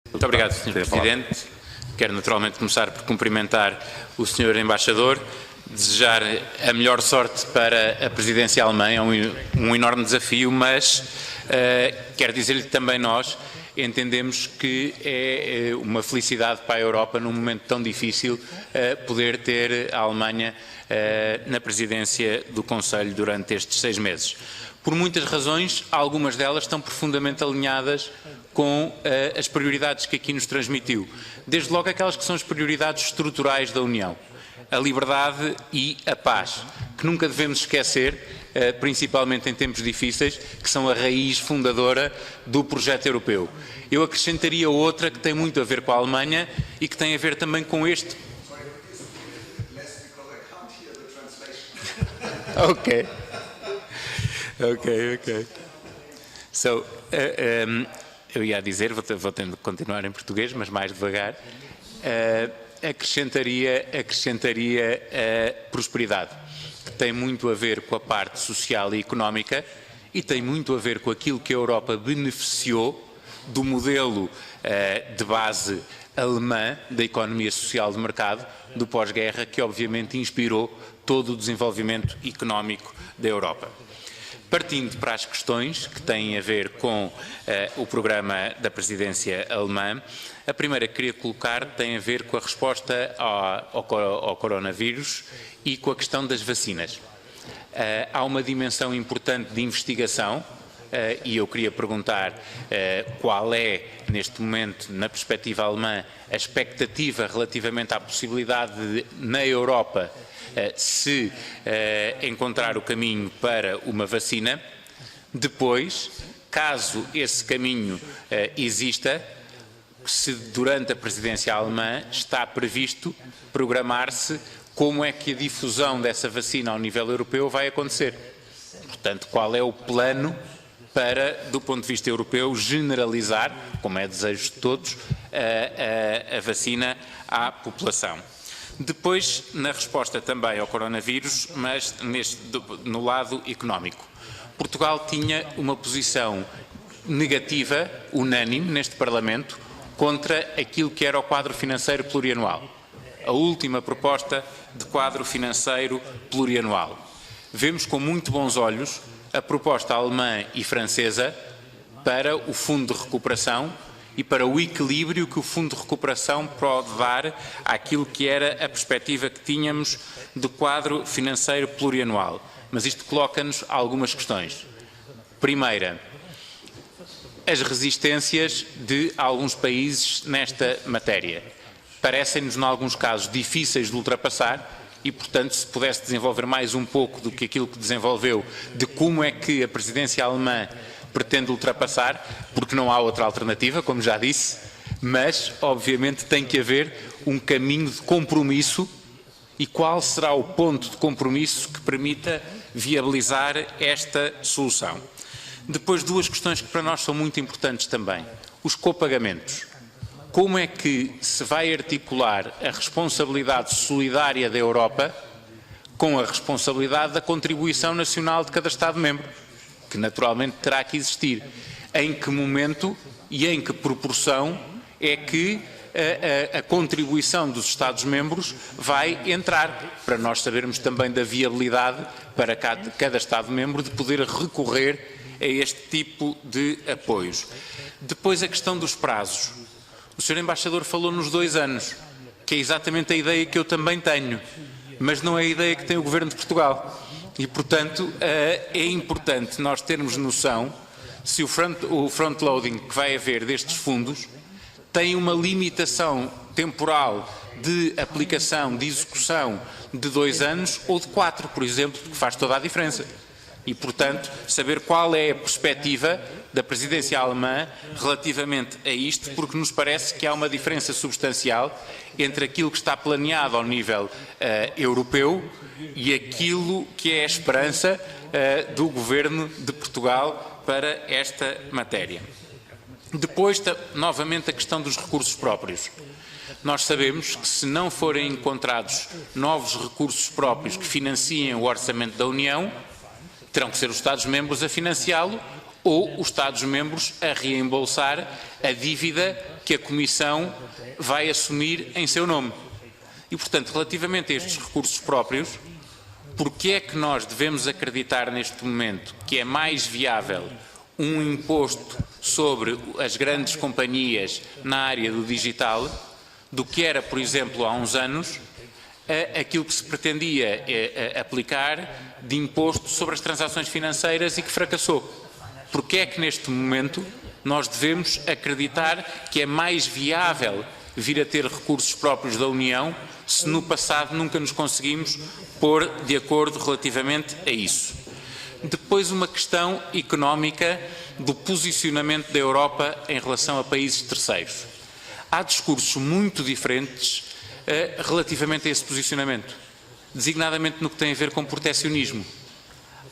Muito obrigado, Sr. Presidente. Quero naturalmente começar por cumprimentar o Sr. Embaixador, desejar a melhor sorte para a presidência alemã. É um enorme desafio, mas quero dizer-lhe que também nós entendemos que é uma felicidade para a Europa, num momento tão difícil, poder ter a Alemanha na presidência do Conselho durante estes 6 meses. Por muitas razões, algumas delas estão profundamente alinhadas com as prioridades que aqui nos transmitiu. Desde logo aquelas que são as prioridades estruturais da União. A liberdade e a paz, que nunca devemos esquecer, principalmente em tempos difíceis, que são a raiz fundadora do projeto europeu. Eu acrescentaria outra que tem muito a ver com a Alemanha e que tem a ver também com este. Ok. So, eu ia dizer, vou tendo que continuar em português, mas mais devagar, acrescentaria a prosperidade, que tem muito a ver com a parte social e económica e tem muito a ver com aquilo que a Europa beneficiou do modelo de base alemã da economia social de mercado do pós-guerra, que obviamente inspirou todo o desenvolvimento económico da Europa. Partindo para as questões que têm a ver com o programa da presidência alemã, a primeira que queria colocar tem a ver com a resposta ao coronavírus e com a questão das vacinas. Há uma dimensão importante de investigação e eu queria perguntar qual é, neste momento, na perspectiva alemã, a expectativa relativamente à possibilidade de, na Europa, se encontrar o caminho para uma vacina. Depois, caso esse caminho exista, se durante a presidência alemã está previsto programar-se como é que a difusão dessa vacina ao nível europeu vai acontecer. Portanto, qual é o plano para, do ponto de vista europeu, generalizar, como é desejo de todos, a vacina à população. Depois, na resposta também ao coronavírus, mas no lado económico. Portugal tinha uma posição negativa, unânime, neste Parlamento, contra aquilo que era o quadro financeiro plurianual. A última proposta de quadro financeiro plurianual. Vemos com muito bons olhos a proposta alemã e francesa para o Fundo de Recuperação e para o equilíbrio que o Fundo de Recuperação pode dar àquilo que era a perspectiva que tínhamos do quadro financeiro plurianual. Mas isto coloca-nos algumas questões. Primeira, as resistências de alguns países nesta matéria. Parecem-nos, em alguns casos, difíceis de ultrapassar e, portanto, se pudesse desenvolver mais um pouco do que aquilo que desenvolveu, de como é que a presidência alemã pretende ultrapassar, porque não há outra alternativa, como já disse, mas, obviamente, tem que haver um caminho de compromisso. E qual será o ponto de compromisso que permita viabilizar esta solução? Depois, duas questões que para nós são muito importantes também. Os copagamentos. Como é que se vai articular a responsabilidade solidária da Europa com a responsabilidade da contribuição nacional de cada Estado-membro, que naturalmente terá que existir? Em que momento e em que proporção é que a contribuição dos Estados-membros vai entrar, para nós sabermos também da viabilidade para cada Estado-membro de poder recorrer a este tipo de apoios. Depois, a questão dos prazos. O Sr. Embaixador falou nos 2 anos, que é exatamente a ideia que eu também tenho, mas não é a ideia que tem o Governo de Portugal. E, portanto, é importante nós termos noção se o front-loading que vai haver destes fundos tem uma limitação temporal de aplicação, de execução de 2 anos ou de 4, por exemplo, que faz toda a diferença. E, portanto, saber qual é a perspectiva da presidência alemã relativamente a isto, porque nos parece que há uma diferença substancial entre aquilo que está planeado ao nível europeu e aquilo que é a esperança do Governo de Portugal para esta matéria. Depois, novamente, a questão dos recursos próprios. Nós sabemos que se não forem encontrados novos recursos próprios que financiem o orçamento da União, terão que ser os Estados-membros a financiá-lo ou os Estados-membros a reembolsar a dívida que a Comissão vai assumir em seu nome. E, portanto, relativamente a estes recursos próprios, porque é que nós devemos acreditar neste momento que é mais viável um imposto sobre as grandes companhias na área do digital do que era, por exemplo, há uns anos, aquilo que se pretendia aplicar de imposto sobre as transações financeiras e que fracassou? Porque é que neste momento nós devemos acreditar que é mais viável vir a ter recursos próprios da União se no passado nunca nos conseguimos pôr de acordo relativamente a isso? Depois, uma questão económica do posicionamento da Europa em relação a países terceiros. Há discursos muito diferentes relativamente a esse posicionamento, designadamente no que tem a ver com protecionismo.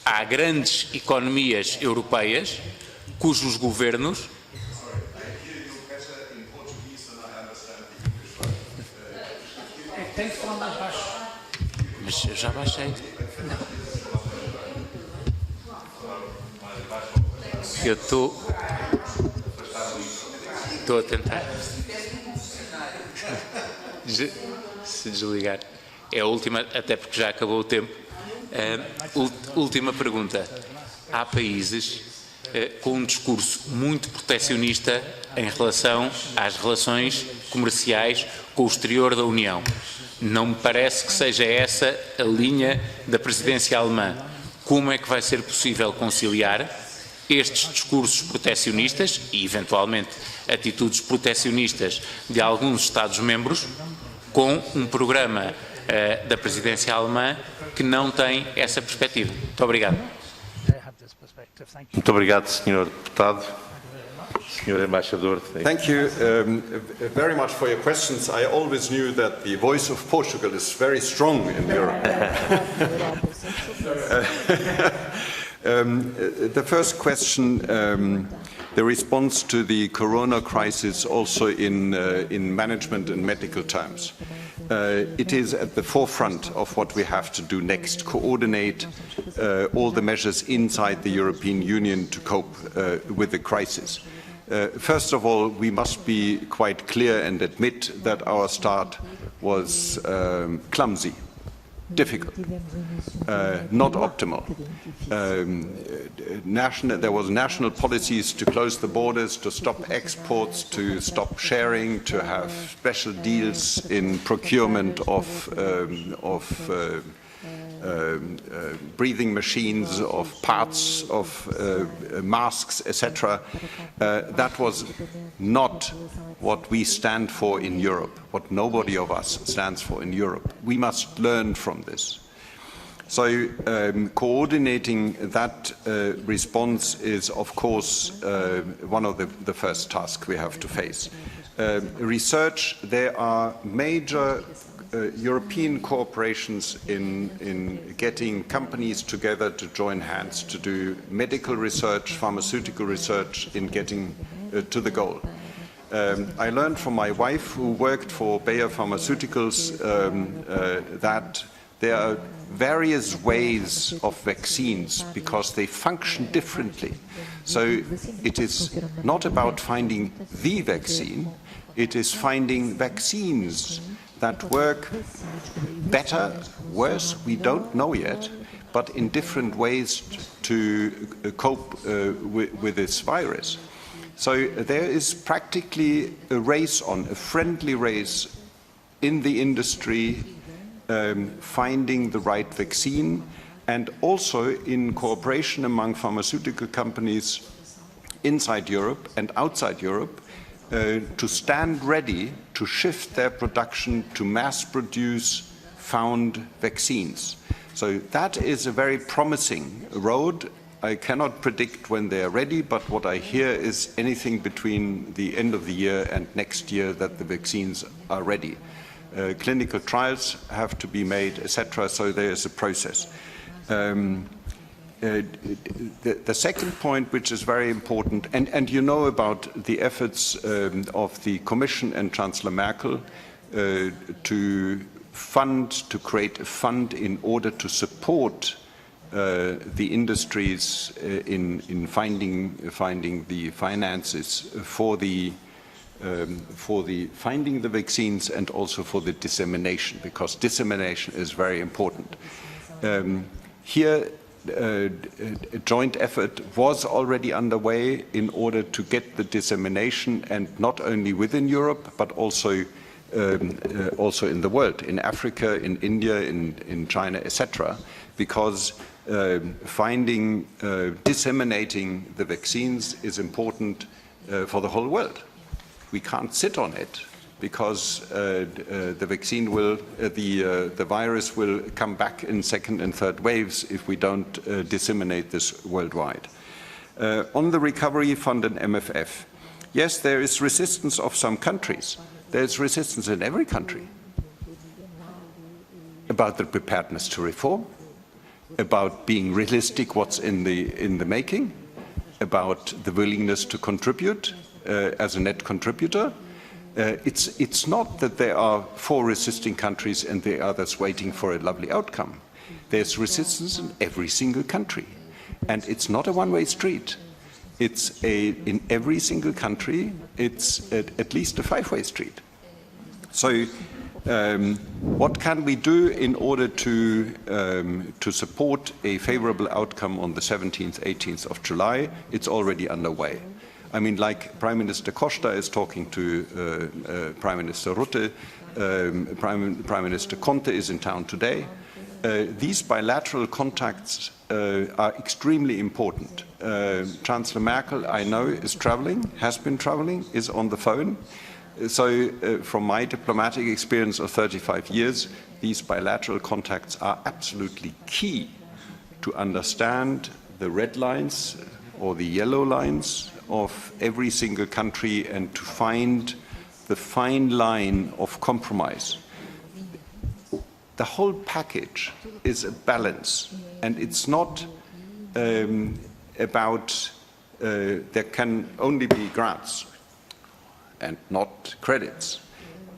Há grandes economias europeias cujos governos... Tem que falar mais baixo. Mas eu já baixei. Eu estou a tentar. Se desligar. É a última, até porque já acabou o tempo. Última pergunta. Há países com um discurso muito protecionista em relação às relações comerciais com o exterior da União. Não me parece que seja essa a linha da presidência alemã. Como é que vai ser possível conciliar estes discursos protecionistas e, eventualmente, atitudes protecionistas de alguns Estados-membros com um programa da presidência alemã que não tem essa perspectiva? Muito obrigado. Muito obrigado, Sr. Deputado. Sr. Embaixador. Thank you very much for your questions. I always knew that the voice of Portugal is very strong in Europe. The first question, the response to the corona crisis also in management and medical terms. It is at the forefront of what we have to do next, coordinate all the measures inside the European Union to cope with the crisis. First of all, we must be quite clear and admit that our start was clumsy, difficult, not optimal. There was national policies to close the borders, to stop exports, to stop sharing, to have special deals in procurement of breathing machines, of parts, of masks, etc. That was not what we stand for in Europe, what nobody of us stands for in Europe. We must learn from this. So coordinating that response is, of course, one of the first tasks we have to face. Research, there are major European corporations in getting companies together to join hands to do medical research, pharmaceutical research in getting to the goal. I learned from my wife, who worked for Bayer Pharmaceuticals, that there are various ways of vaccines because they function differently. So it is not about finding the vaccine, it is finding vaccines that work better, worse, we don't know yet, but in different ways to cope with this virus. So there is practically a race on, a friendly race in the industry, finding the right vaccine, and also in cooperation among pharmaceutical companies inside Europe and outside Europe, to stand ready to shift their production to mass produce found vaccines. So that is a very promising road. I cannot predict when they are ready, but what I hear is anything between the end of the year and next year that the vaccines are ready. Clinical trials have to be made, etc., so there is a process. The second point, which is very important, and you know about the efforts of the Commission and Chancellor Merkel to create a fund in order to support the industries in finding the finances for the for the finding the vaccines and also for the dissemination, because dissemination is very important. Here, a joint effort was already underway in order to get the dissemination, and not only within Europe, but also in the world, in Africa, in India, in China, etc., because disseminating the vaccines is important for the whole world. We can't sit on it, because the vaccine the virus will come back in second and third waves if we don't disseminate this worldwide. On the recovery fund and MFF, yes, there is resistance of some countries. There's resistance in every country about the preparedness to reform, about being realistic what's in the making, about the willingness to contribute as a net contributor. It's not that there are 4 resisting countries and the others waiting for a lovely outcome. There's resistance in every single country. And it's not a one-way street. In every single country, it's at least a 5-way street. So what can we do in order to support a favorable outcome on the 17th, 18th of July? It's already underway. I mean, like Prime Minister Costa is talking to Prime Minister Rutte, Prime Minister Conte is in town today. These bilateral contacts are extremely important. Chancellor Merkel, I know, is traveling, has been traveling, is on the phone. So from my diplomatic experience of 35 years, these bilateral contacts are absolutely key to understand the red lines or the yellow lines of every single country and to find the fine line of compromise. The whole package is a balance, and it's not about there can only be grants and not credits.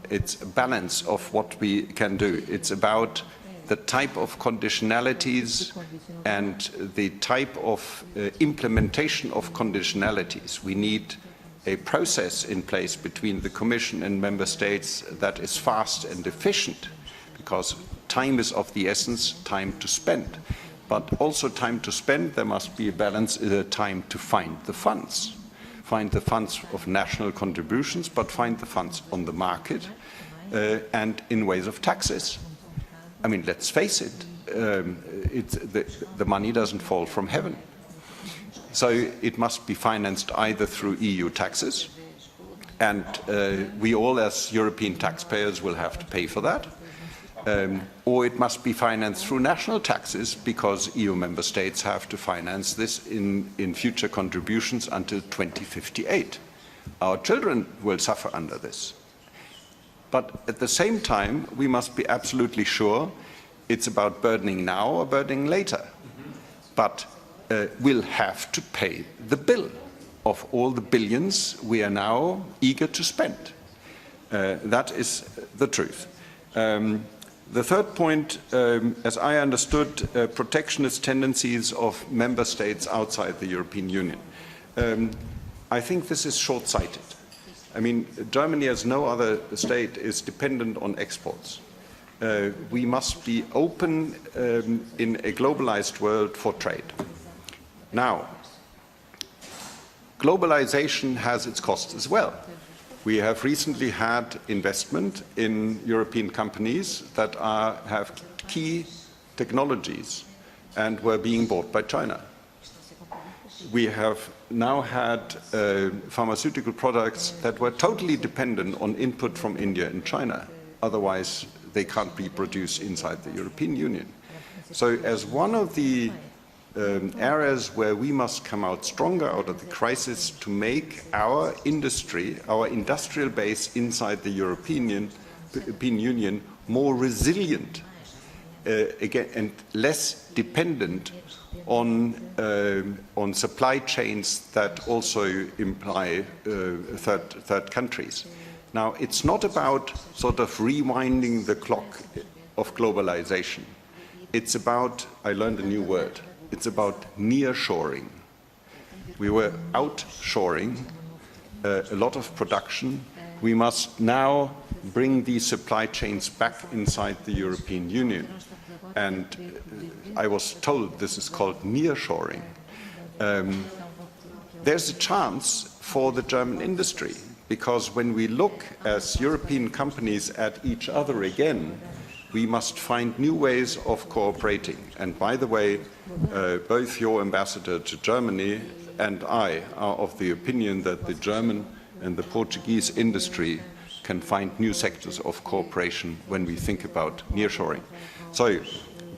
It's a balance of what we can do. It's about the type of conditionalities and the type of implementation of conditionalities. We need a process in place between the Commission and Member States that is fast and efficient, because time is of the essence, time to spend. But also time to spend, there must be a balance, time to find the funds. Find the funds of national contributions, but find the funds on the market and in ways of taxes. I mean, let's face it, the money doesn't fall from heaven. So it must be financed either through EU taxes, and we all as European taxpayers will have to pay for that, or it must be financed through national taxes, because EU member states have to finance this in future contributions until 2058. Our children will suffer under this. But at the same time, we must be absolutely sure it's about burdening now or burdening later. But we'll have to pay the bill of all the billions we are now eager to spend. That is the truth. The third point, as I understood, protectionist tendencies of member states outside the European Union. I think this is short-sighted. I mean, Germany, as no other state, is dependent on exports. We must be open in a globalized world for trade. Now, globalization has its costs as well. We have recently had investment in European companies that have key technologies and were being bought by China. We have now had pharmaceutical products that were totally dependent on input from India and China. Otherwise, they can't be produced inside the European Union. So as one of the areas where we must come out stronger out of the crisis to make our industry, our industrial base inside the European Union more resilient again, and less dependent on supply chains that also imply third countries. Now, it's not about sort of rewinding the clock of globalization. It's about, I learned a new word, it's about nearshoring. We were outshoring a lot of production We must now bring these supply chains back inside the European Union. And I was told this is called nearshoring. There's a chance for the German industry, because when we look as European companies at each other again, we must find new ways of cooperating. And by the way, both your ambassador to Germany and I are of the opinion that the German and the Portuguese industry can find new sectors of cooperation when we think about nearshoring. So,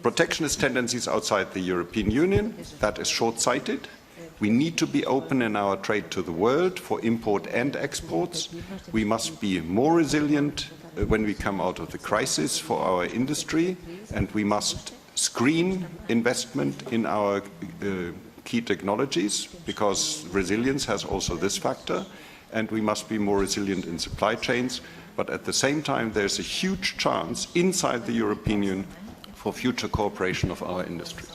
protectionist tendencies outside the European Union, that is short-sighted. We need to be open in our trade to the world for import and exports. We must be more resilient when we come out of the crisis for our industry, and we must screen investment in our key technologies, because resilience has also this factor, and we must be more resilient in supply chains. But at the same time, there's a huge chance inside the European Union for future cooperation of our industries.